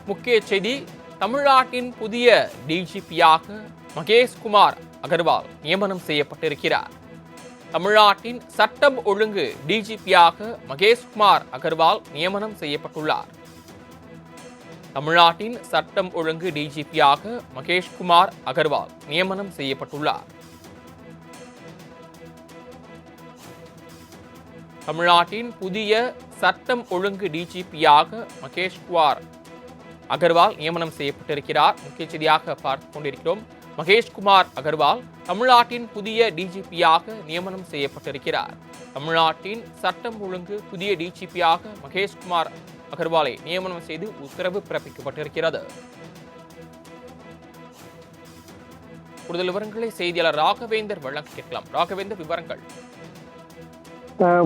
முக்கிய செய்தி, தமிழ்நாட்டின் புதிய டிஜிபியாக மகேஷ்குமார் அகர்வால் நியமனம் செய்யப்பட்டிருக்கிறார். தமிழ்நாட்டின் சட்டம் ஒழுங்கு டிஜிபியாக மகேஷ்குமார் அகர்வால் நியமனம் செய்யப்பட்டுள்ளார். தமிழ்நாட்டின் சட்டம் ஒழுங்கு டிஜிபியாக மகேஷ்குமார் அகர்வால் நியமனம் செய்யப்பட்டுள்ளார். தமிழ்நாட்டின் புதிய சட்டம் ஒழுங்கு டிஜிபியாக மகேஷ்குமார் அகர்வால் நியமனம் செய்யப்பட்டிருக்கிறார். முக்கிய செய்தியாக பார்த்துக் கொண்டிருக்கிறோம். மகேஷ்குமார் அகர்வால் தமிழ்நாட்டின் புதிய டிஜிபியாக நியமனம் செய்யப்பட்டிருக்கிறார். தமிழ்நாட்டின் சட்டம் ஒழுங்கு புதிய டிஜிபியாக மகேஷ்குமார் அகர்வாலை நியமனம் செய்து உத்தரவு பிறப்பிக்கப்பட்டிருக்கிறது. கூடுதல் விவரங்களை செய்தியாளர் ராகவேந்தர் வழங்க கேட்கலாம். ராகவேந்தர், விவரங்கள்.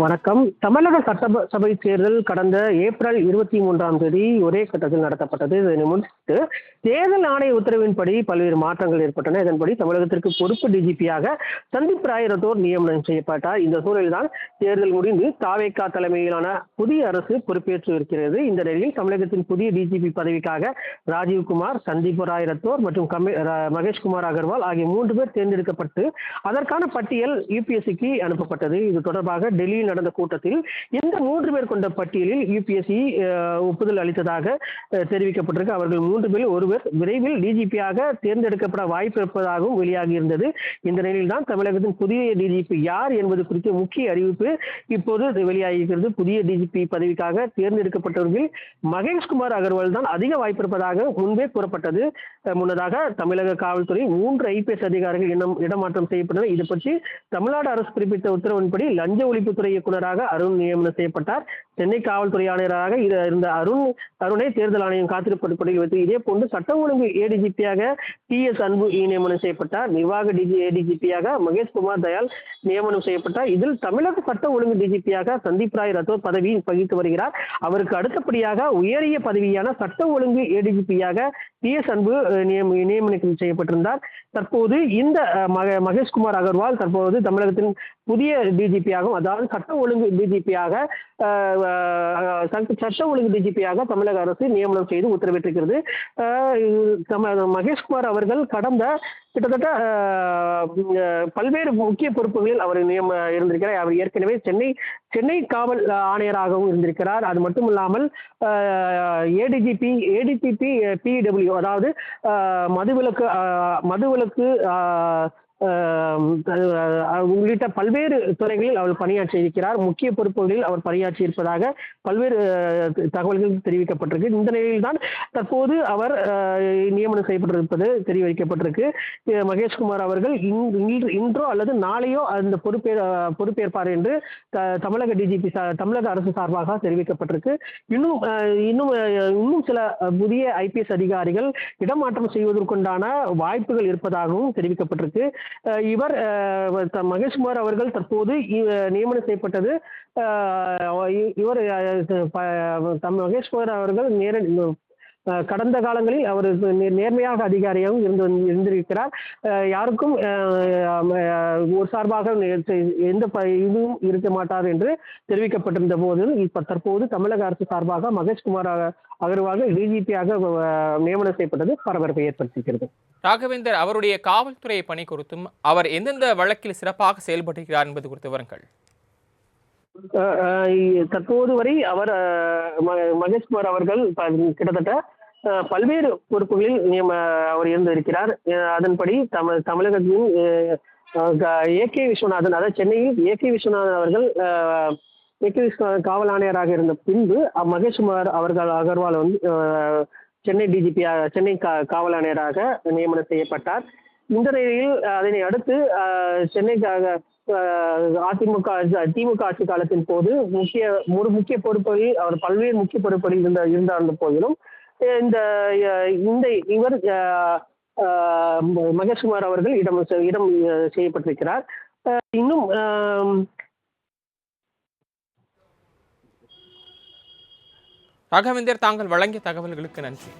வணக்கம். தமிழக சட்டசபை தேர்தல் கடந்த ஏப்ரல் 23ஆம் தேதி ஒரே கட்டத்தில் நடத்தப்பட்டது. இதனை முன்னிட்டு தேர்தல் ஆணைய உத்தரவின்படி பல்வேறு மாற்றங்கள் ஏற்பட்டன. இதன்படி தமிழகத்திற்கு பொறுப்பு டிஜிபியாக சந்தீப் ராய் ரத்தோர் நியமனம் செய்யப்பட்டார். இந்த சூழலில்தான் தேர்தல் முடிந்து தாவேகா தலைமையிலான புதிய அரசு பொறுப்பேற்று இருக்கிறது. இந்த நிலையில் தமிழகத்தின் புதிய டிஜிபி பதவிக்காக ராஜீவ்குமார், சந்தீப் ராய் ரத்தோர் மற்றும் மகேஷ்குமார் அகர்வால் ஆகிய 3 பேர் தேர்ந்தெடுக்கப்பட்டு அதற்கான பட்டியல் யுபிஎஸ்சிக்கு அனுப்பப்பட்டது. இது தொடர்பாக டெல்லியில் நடந்த கூட்டத்தில் இந்த 3 பேர் கொண்ட பட்டியலில் யுபிஎஸ்சி ஒப்புதல் அளித்ததாக தெரிவிக்கப்பட்டிருக்கு. அவர்கள் 3 பேரில் ஒருவர் விரைவில் டிஜிபியாக தேர்ந்தெடுக்கப்பட வாய்ப்பு இருப்பதாகவும் வெளியாகி இருந்தது. இந்த நிலையில் தான் தமிழகத்தின் புதிய டிஜிபி யார் என்பது குறித்த முக்கிய அறிவிப்பு இப்போது வெளியாகியிருக்கிறது. புதிய டிஜிபி பதவிக்காக தேர்ந்தெடுக்கப்பட்டவர்கள் மகேஷ்குமார் அகர்வால் தான் அதிக வாய்ப்பு இருப்பதாக முன்பே கூறப்பட்டது. முன்னதாக தமிழக காவல்துறை 3 ஐபிஎஸ் அதிகாரிகள் இடமாற்றம் செய்யப்பட்டனர். இது பற்றி தமிழ்நாடு அரசு பிறப்பித்த உத்தரவின்படி லஞ்ச ஒழிப்புத்துறை இயக்குநராக அருண் நியமனம் செய்யப்பட்டார். சென்னை காவல்துறை ஆணையராக இருந்த அருணை தேர்தல் ஆணையம் காத்திருப்பு பட்டியலில் வைத்து, இதே போன்று சட்ட ஒழுங்கு ஏடிஜிபியாக டிஎஸ் அன்பு நியமனம் செய்யப்பட்டார். நிர்வாக ஏடிஜிபியாக மகேஷ்குமார் தயாள் நியமனம் செய்யப்பட்டார். இதில் தமிழக சட்ட ஒழுங்கு டிஜிபியாக சந்தீப் ராய் ரத்தோர் பதவி வகித்து வருகிறார். அவருக்கு அடுத்தபடியாக உயரிய பதவியான சட்ட ஒழுங்கு ஏடிஜிபியாக டிஎஸ் அன்பு நியமனம் செய்யப்பட்டிருந்தார். தற்போது இந்த மகேஷ்குமார் அகர்வால் தற்போது தமிழகத்தின் புதிய டிஜிபியாகவும், அதாவது சட்ட ஒழுங்கு டிஜிபியாக தமிழக அரசு நியமனம் செய்து உத்தரவிட்டிருக்கிறது. மகேஷ்குமார் அவர்கள் கடந்த கிட்டத்தட்ட பல்வேறு முக்கிய பொறுப்புகளில் அவர் இருந்திருக்கிறார். அவர் ஏற்கனவே சென்னை காவல் ஆணையராகவும் இருந்திருக்கிறார். அது மட்டும் இல்லாமல் ஏடிஜிபி பிடபிள்யூ, அதாவது மதுவிலக்கு உள்ளிட்ட பல்வேறு துறைகளில் அவர் பணியாற்றி இருக்கிறார். முக்கிய பொறுப்புகளில் அவர் பணியாற்றி இருப்பதாக பல்வேறு தகவல்கள் தெரிவிக்கப்பட்டிருக்கு. இந்த நிலையில் தான் தற்போது அவர் நியமனம் செய்யப்பட்டிருப்பது தெரிவிக்கப்பட்டிருக்கு. மகேஷ்குமார் அவர்கள் இன்றோ அல்லது நாளையோ அந்த பொறுப்பேற்பார் என்று தமிழக டிஜிபி தமிழக அரசு சார்பாக தெரிவிக்கப்பட்டிருக்கு. இன்னும் சில புதிய ஐபிஎஸ் அதிகாரிகள் இடமாற்றம் செய்வதற்குண்டான வாய்ப்புகள் இருப்பதாகவும் தெரிவிக்கப்பட்டிருக்கு. இவர் மகேஷ்குமார் அவர்கள் தற்போது நியமனம் செய்யப்பட்டது. மகேஷ்குமார் அவர்கள் கடந்த காலங்களில் அவர் நேர்மையாக அதிகாரியாகவும் இருந்திருக்கிறார். யாருக்கும் ஒரு சார்பாக எந்த இதுவும் இருக்க மாட்டார் என்று தெரிவிக்கப்பட்டிருந்த போதிலும் இப்ப தற்போது தமிழக அரசு சார்பாக மகேஷ்குமார் அகர்வால் டிஜிபியாக நியமனம் செய்யப்பட்டது பரபரப்பை ஏற்படுத்தியிருக்கிறது. ராகவேந்தர், அவருடைய காவல்துறை பணி குறித்தும் அவர் எந்தெந்த வழக்கில் சிறப்பாக செயல்பட்டிருக்கிறார் என்பது குறித்த விவரங்கள். தற்போது வரை அவர் மகேஷ்குமார் அவர்கள் கிட்டத்தட்ட பல்வேறு பொறுப்புகளில் அவர் இருந்திருக்கிறார். அதன்படி தமிழகத்தின் ஏகே விஸ்வநாதன், அதாவது சென்னையில் ஏகே விஸ்வநாதன் அவர்கள் காவல் ஆணையராக இருந்த பின்பு மகேஷ்குமார் அகர்வால் வந்து சென்னை டிஜிபியாக சென்னை காவல் ஆணையராக நியமனம் செய்யப்பட்டார். இந்த நிலையில் அதனை அடுத்து சென்னை திமுக ஆட்சி காலத்தின் போது முக்கிய பொறுப்புகளில் அவர் பல்வேறு முக்கிய பொறுப்புகளில் இருந்த போதிலும் இவர் மகேஷ்குமார் அவர்கள் இடம் செய்யப்பட்டிருக்கிறார். இன்னும் ராகவேந்தர், தாங்கள் வழங்கிய தகவல்களுக்கு நன்றி.